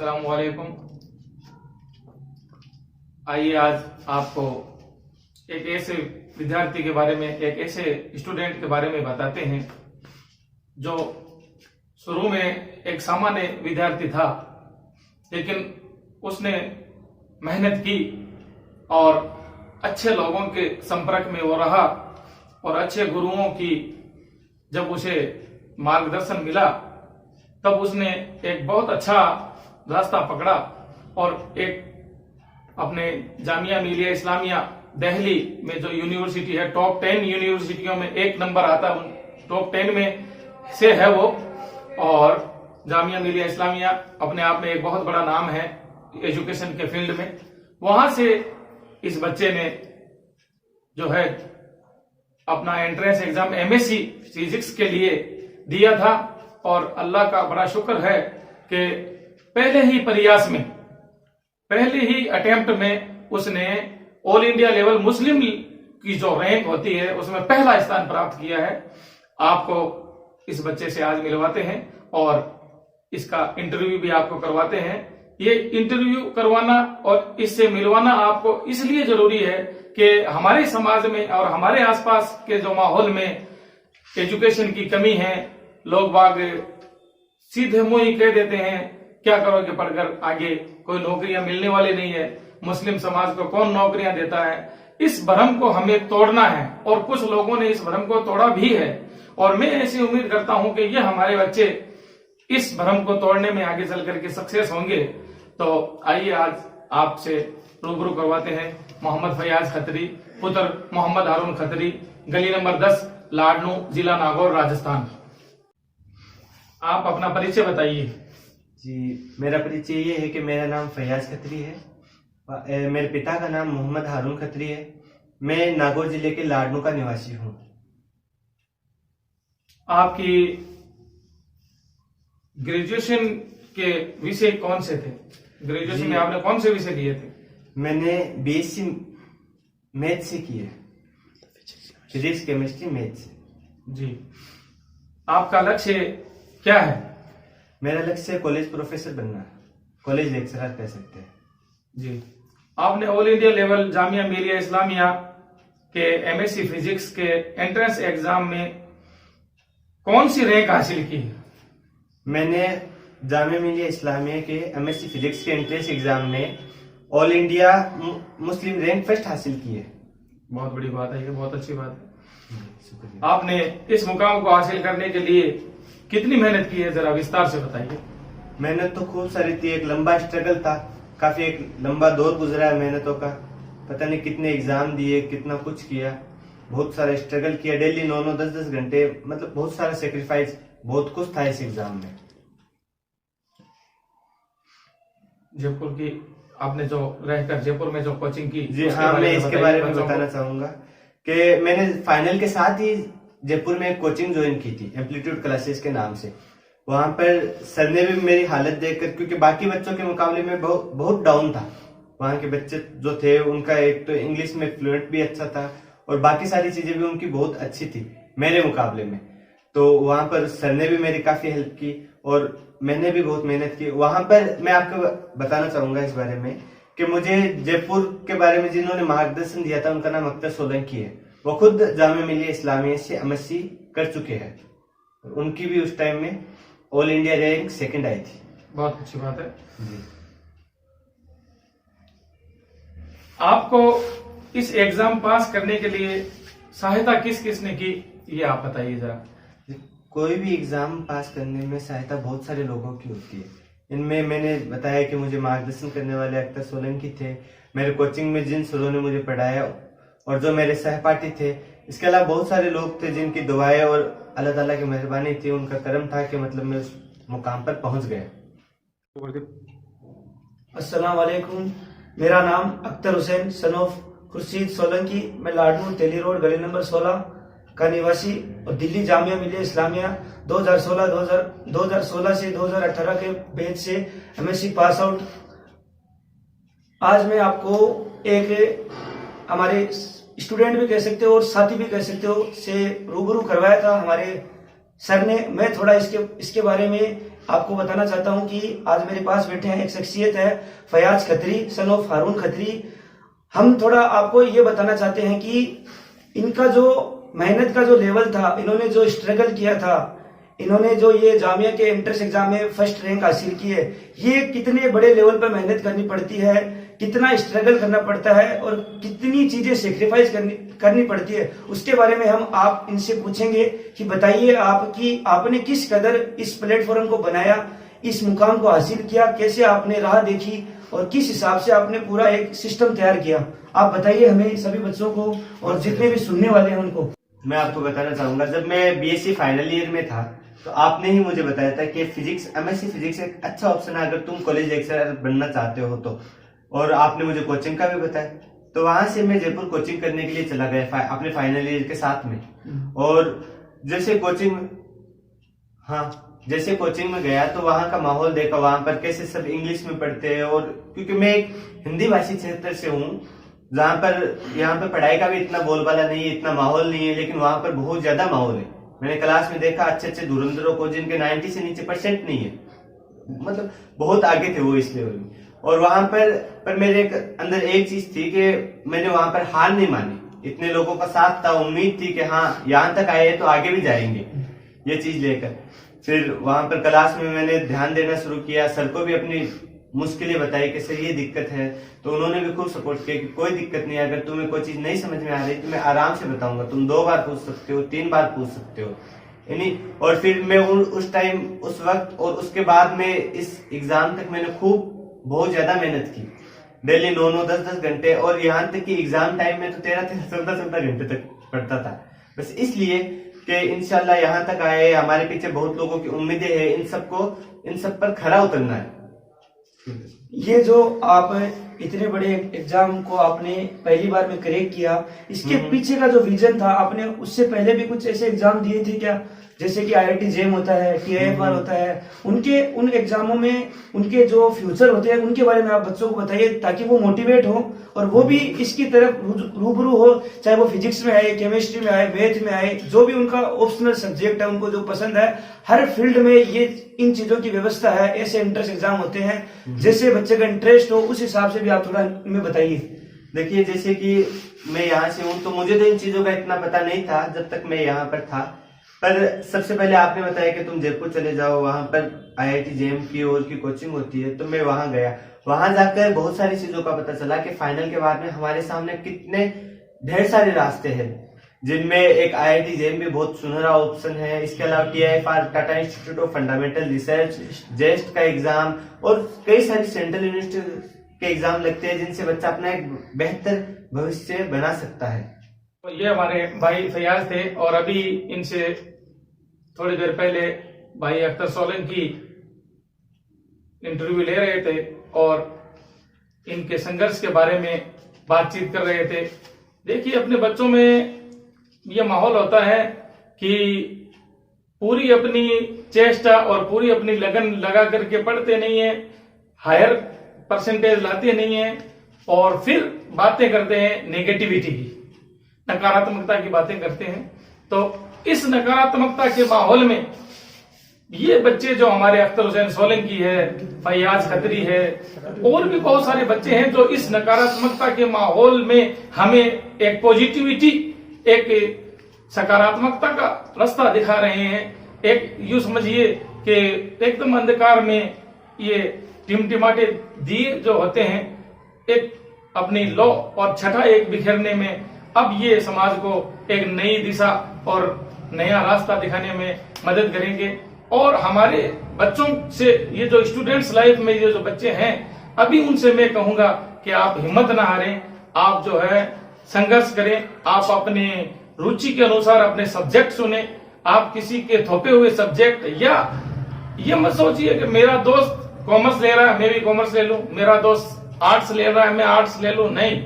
अस्सलाम वालेकुम। आइए आज आपको एक ऐसे विद्यार्थी के बारे में, एक ऐसे स्टूडेंट के बारे में बताते हैं जो शुरू में एक सामान्य विद्यार्थी था, लेकिन उसने मेहनत की और अच्छे लोगों के संपर्क में वो रहा और अच्छे गुरुओं की जब उसे मार्गदर्शन मिला तब उसने एक बहुत अच्छा रास्ता पकड़ा और एक अपने जामिया मिलिया इस्लामिया दिल्ली में जो यूनिवर्सिटी है, टॉप 10 यूनिवर्सिटियों में एक नंबर आता, उन टॉप 10 में से है वो। और जामिया मिलिया इस्लामिया अपने आप में एक बहुत बड़ा नाम है एजुकेशन के फील्ड में। वहां से इस बच्चे ने जो है अपना एंट्रेंस एग्जाम एमएससी फिजिक्स के लिए दिया था और अल्लाह का बड़ा शुक्र है कि पहले ही प्रयास में, पहले ही अटेम्प्ट में उसने ऑल इंडिया लेवल मुस्लिम की जो रैंक होती है उसमें पहला स्थान प्राप्त किया है। आपको इस बच्चे से आज मिलवाते हैं और इसका इंटरव्यू भी आपको करवाते हैं। ये इंटरव्यू करवाना और इससे मिलवाना आपको इसलिए जरूरी है कि हमारे समाज में और हमारे आसपास के जो माहौल में एजुकेशन की कमी है, लोग बाग सीधे मुंह ही कह देते हैं क्या करोगे पढ़कर, आगे कोई नौकरियां मिलने वाली नहीं है, मुस्लिम समाज को कौन नौकरियां देता है। इस भ्रम को हमें तोड़ना है और कुछ लोगों ने इस भ्रम को तोड़ा भी है और मैं ऐसी उम्मीद करता हूं कि ये हमारे बच्चे इस भ्रम को तोड़ने में आगे चल करके सक्सेस होंगे। तो आइए आज आपसे रूबरू करवाते हैं मोहम्मद फयाज खत्री, पुत्र मोहम्मद हारून खत्री, गली नंबर 10, लाडनू, जिला नागौर, राजस्थान। आप अपना परिचय बताइए। जी, मेरा परिचय ये है कि मेरा नाम फयाज खत्री है। मेरे पिता का नाम मोहम्मद हारून खत्री है। मैं नागौर जिले के लाडनू का निवासी हूँ। आपकी ग्रेजुएशन के विषय कौन से थे? ग्रेजुएशन में आपने कौन से विषय लिए थे? मैंने बीएससी मैथ से की है, फिजिक्स केमिस्ट्री मैथ से। जी, आपका लक्ष्य क्या है? मेरा लक्ष्य कॉलेज प्रोफेसर बनना, कॉलेज लेक्चरर कह सकते हैं। जी, आपने all India level Jamia Millia Islamia के एमएससी फिजिक्स के एंट्रेंस एग्जाम में कौन सी रैंक हासिल की है? मैंने जामिया मिलिया इस्लामिया के एमएससी फिजिक्स के एंट्रेंस एग्जाम में all India Muslim rank first हासिल की है। बहुत बड़ी बात है, ये बहुत अच्छी बात है। शुक्रिया। आपने इस मुकाम को हासिल करने के लिए कितनी मेहनत की है, जरा विस्तार से बताइए। मेहनत तो खूब सारी थी, एक लंबा स्ट्रगल था, काफी एक लंबा दौर गुजरा है मेहनतों का। पता नहीं कितने एग्जाम दिए, कितना कुछ किया, बहुत सारा स्ट्रगल किया, डेली 9-9, 10-10 घंटे, मतलब बहुत सारा सेक्रीफाइस, बहुत कुछ था इस एग्जाम में। जयपुर की आपने जो रहकर जयपुर में जो कोचिंग की, जी हाँ, मैं इसके बारे में बताना चाहूंगा कि मैंने फाइनल के साथ ही जयपुर में एक कोचिंग ज्वाइन की थी, एम्पलीट्यूड क्लासेस के नाम से। वहां पर सर ने भी मेरी हालत देखकर, क्योंकि बाकी बच्चों के मुकाबले में बहुत डाउन था, वहां के बच्चे जो थे उनका एक तो इंग्लिश में फ्लुएंट भी अच्छा था और बाकी सारी चीजें भी उनकी बहुत अच्छी थी मेरे मुकाबले में। तो वहां पर सर ने भी मेरी काफी हेल्प की और मैंने भी बहुत मेहनत की। वहां पर मैं आपको बताना चाहूंगा इस बारे में कि मुझे जयपुर के बारे में जिन्होंने मार्गदर्शन दिया था उनका नाम अख्तर सोलंकी है। वो खुद जामिया मिलिया इस्लामिया से एमएससी कर चुके हैं। उनकी भी उस टाइम में ऑल इंडिया रैंक सेकंड आई थी। बहुत अच्छी बात है। जी। आपको इस एग्जाम पास करने के लिए सहायता किस किस ने की, ये आप बताइए जरा। कोई भी एग्जाम पास करने में सहायता बहुत सारे लोगों की होती है। इनमें मैंने बताया कि मुझे मार्गदर्शन करने वाले अख्तर सोलंकी थे, मेरे कोचिंग में जिन सरों ने मुझे पढ़ाया और जो मेरे सहपाठी थे। इसके अलावा बहुत सारे लोग थे जिनकी दुआएं और अल्लाह ताला की मेहरबानी थी, उनका करम था कि मतलब मैं उस मुकाम पर पहुंच गया। अस्सलाम वालेकुम। मेरा नाम अख्तर हुसैन सन ऑफ खुर्शीद सोलंकी, मैं लाडनू तेली रोड गली नंबर 16 का निवासी और दिल्ली जामिया मिलिया इस्लामिया 2016 से 2018 के बैच से एमएससी पास आउट। आज मैं आपको एक हमारे स्टूडेंट भी कह सकते हो और साथी भी कह सकते हो से रूबरू करवाया था हमारे सर ने। मैं थोड़ा इसके बारे में आपको बताना चाहता हूं कि आज मेरे पास बैठे हैं एक शख्सियत है फयाज खत्री सन ऑफ हारून खत्री। हम थोड़ा आपको ये बताना चाहते हैं कि इनका जो मेहनत का जो लेवल था, इन्होंने जो स्ट्रगल किया था, इन्होंने जो ये जामिया के एंट्रेंस एग्जाम में फर्स्ट रैंक हासिल की है, ये कितने बड़े लेवल पर मेहनत करनी पड़ती है, कितना स्ट्रगल करना पड़ता है और कितनी चीजें सेक्रीफाइस करनी पड़ती है, उसके बारे में हम आप इनसे पूछेंगे कि बताइए आपने किस कदर इस प्लेटफॉर्म को बनाया, इस मुकाम को हासिल किया, कैसे आपने राह देखी और किस हिसाब से आपने पूरा एक सिस्टम तैयार किया। आप बताइए हमें, सभी बच्चों को और जितने भी सुनने वाले हैं उनको। मैं आपको बताना चाहूंगा, जब मैं बीएससी फाइनल ईयर में था तो आपने ही मुझे बताया था कि फिजिक्स, एमएससी फिजिक्स एक अच्छा ऑप्शन है अगर तुम कॉलेज लेक्चरर बनना चाहते हो तो। और आपने मुझे कोचिंग का भी बताया, तो वहां से मैं जयपुर कोचिंग करने के लिए चला गया अपने फाइनल ईयर के साथ में। और जैसे कोचिंग में गया तो वहां का माहौल देखा, वहां पर कैसे सब इंग्लिश में पढ़ते हैं। और क्योंकि मैं एक हिंदी भाषी क्षेत्र से हूँ जहां पर यहाँ पर पढ़ाई का भी इतना बोलबाला नहीं है, इतना माहौल नहीं है, लेकिन वहां पर बहुत ज्यादा माहौल है। मैंने क्लास में देखा अच्छे धुरंधरों को जिनके 90 से नीचे % नहीं है, मतलब बहुत आगे थे वो इस लेवल में। और वहां पर मेरे अंदर एक चीज थी कि मैंने वहां पर हार नहीं मानी, इतने लोगों का साथ था, उम्मीद थी कि हाँ यहाँ तक आए तो आगे भी जाएंगे, ये चीज लेकर। फिर वहां पर क्लास में मैंने ध्यान देना शुरू किया, सर को भी अपनी मुश्किलें बताई कि सर ये दिक्कत है, तो उन्होंने भी खूब सपोर्ट किया कि कोई दिक्कत नहीं है, अगर तुम्हें कोई चीज नहीं समझ में आ रही तो मैं आराम से बताऊंगा, तुम 2 बार पूछ सकते हो, 3 बार पूछ सकते हो यानी। और फिर मैं उस वक्त और उसके बाद में इस एग्जाम तक मैंने खूब बहुत ज्यादा मेहनत की, डेली 9-9, 10-10 घंटे, और यहाँ तक कि एग्जाम टाइम में तो 13-13, 14-14 घंटे तक पढ़ता था, बस इसलिए कि इंशाल्लाह यहाँ तक आए। हमारे पीछे बहुत लोगों की उम्मीदें हैं, इन सब पर खरा उतरना है। ये जो आप इतने बड़े एग्जाम को आपने पहली बार में क्रैक किया, इसके पीछे का जो विजन था, आपने उससे पहले भी कुछ ऐसे एग्जाम दिए थे क्या, जैसे कि IIT जेम होता है, TIFR होता है, उन एग्जामों में उनके जो फ्यूचर होते हैं उनके बारे में आप बच्चों को बताइए, ताकि वो मोटिवेट हो और वो भी इसकी तरफ रूबरू हो, चाहे वो फिजिक्स में आए, केमिस्ट्री में आए, मैथ में आए, जो भी उनका ऑप्शनल सब्जेक्ट है, उनको जो पसंद है, हर फील्ड में ये इन चीजों की व्यवस्था है। ऐसे एंट्रेंस एग्जाम होते हैं, जैसे बच्चे का इंटरेस्ट हो उस हिसाब से भी आप थोड़ा हमें बताइए। देखिए, जैसे कि मैं यहाँ से हूँ तो मुझे तो इन चीजों का इतना पता नहीं था जब तक मैं यहाँ पर था, पर सबसे पहले आपने बताया कि तुम जयपुर चले जाओ, वहां पर IIT जेम की और की कोचिंग होती है, तो मैं वहां गया। वहां जाकर बहुत सारी चीजों का पता चला कि फाइनल के बाद में हमारे सामने कितने ढेर सारे रास्ते हैं, जिनमें एक IIT जेम भी बहुत सुनहरा ऑप्शन है। इसके अलावा TIFR, Tata institute of fundamental research, JEST का एग्जाम और कई सारी सेंट्रल यूनिवर्सिटी के एग्जाम लगते हैं, जिनसे बच्चा अपना एक बेहतर भविष्य बना सकता है। ये हमारे भाई फयाज थे, और अभी इनसे थोड़ी देर पहले भाई अख्तर सोलंकी इंटरव्यू ले रहे थे और इनके संघर्ष के बारे में बातचीत कर रहे थे। देखिए, अपने बच्चों में ये माहौल होता है कि पूरी अपनी चेष्टा और पूरी अपनी लगन लगा करके पढ़ते नहीं है, हायर परसेंटेज लाते नहीं है, और फिर बातें करते हैं नेगेटिविटी की, नकारात्मकता की बातें करते हैं। तो इस नकारात्मकता के माहौल में ये बच्चे जो हमारे अख्तर हुसैन सोलंकी है, फयाज खत्री है, और भी बहुत सारे बच्चे हैं जो इस नकारात्मकता के माहौल में हमें एक पॉजिटिविटी, एक सकारात्मकता का रास्ता दिखा रहे हैं। एक यूं समझिए कि एकदम अंधकार में ये टिमटिमाटे दिए जो होते हैं, एक अपनी लौ और छठा एक बिखेरने में अब ये समाज को एक नई दिशा और नया रास्ता दिखाने में मदद करेंगे। और हमारे बच्चों से, ये जो स्टूडेंट्स लाइफ में ये जो बच्चे हैं, अभी उनसे मैं कहूंगा कि आप हिम्मत ना हारें, आप जो है संघर्ष करें, आप अपने रुचि के अनुसार अपने सब्जेक्ट चुने। आप किसी के थोपे हुए सब्जेक्ट, या ये मत सोचिए कि मेरा दोस्त कॉमर्स ले रहा है मैं भी कॉमर्स ले लूं, मेरा दोस्त आर्ट्स ले रहा है मैं आर्ट्स ले लूं, नहीं।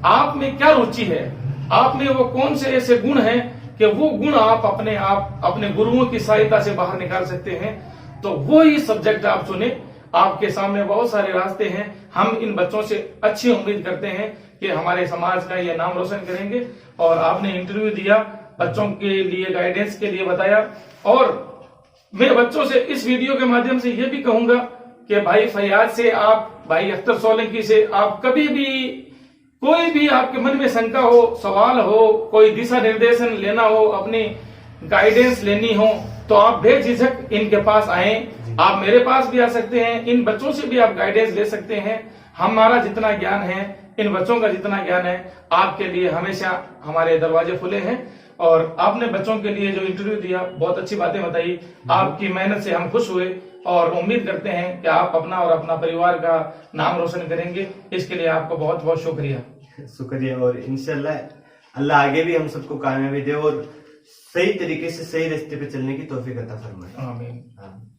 आप में क्या रुचि है, आप में वो कौन से ऐसे गुण हैं कि वो गुण आप अपने गुरुओं की सहायता से बाहर निकाल सकते हैं, तो वो ही सब्जेक्ट आप चुने। आपके सामने बहुत सारे रास्ते हैं। हम इन बच्चों से अच्छी उम्मीद करते हैं कि हमारे समाज का ये नाम रोशन करेंगे। और आपने इंटरव्यू दिया, बच्चों के लिए गाइडेंस के लिए बताया, और मैं बच्चों से इस वीडियो के माध्यम से ये भी कहूंगा कि भाई फैयाज से, आप भाई अख्तर सोलंकी से आप कभी भी कोई भी आपके मन में शंका हो, सवाल हो, कोई दिशा निर्देशन लेना हो, अपनी गाइडेंस लेनी हो, तो आप बेझिझक इनके पास आए। आप मेरे पास भी आ सकते हैं, इन बच्चों से भी आप गाइडेंस ले सकते हैं। हमारा जितना ज्ञान है, इन बच्चों का जितना ज्ञान है, आपके लिए हमेशा हमारे दरवाजे खुले हैं। और आपने बच्चों के लिए जो इंटरव्यू दिया, बहुत अच्छी बातें बताई, आपकी मेहनत से हम खुश हुए और उम्मीद करते हैं कि आप अपना और अपना परिवार का नाम रोशन करेंगे। इसके लिए आपको बहुत बहुत शुक्रिया। शुक्रिया। और इंशाल्लाह अल्लाह आगे भी हम सबको कामयाबी दे और सही तरीके से सही रास्ते पे चलने की तौफीक अता फरमाए। आमीन। हाँ।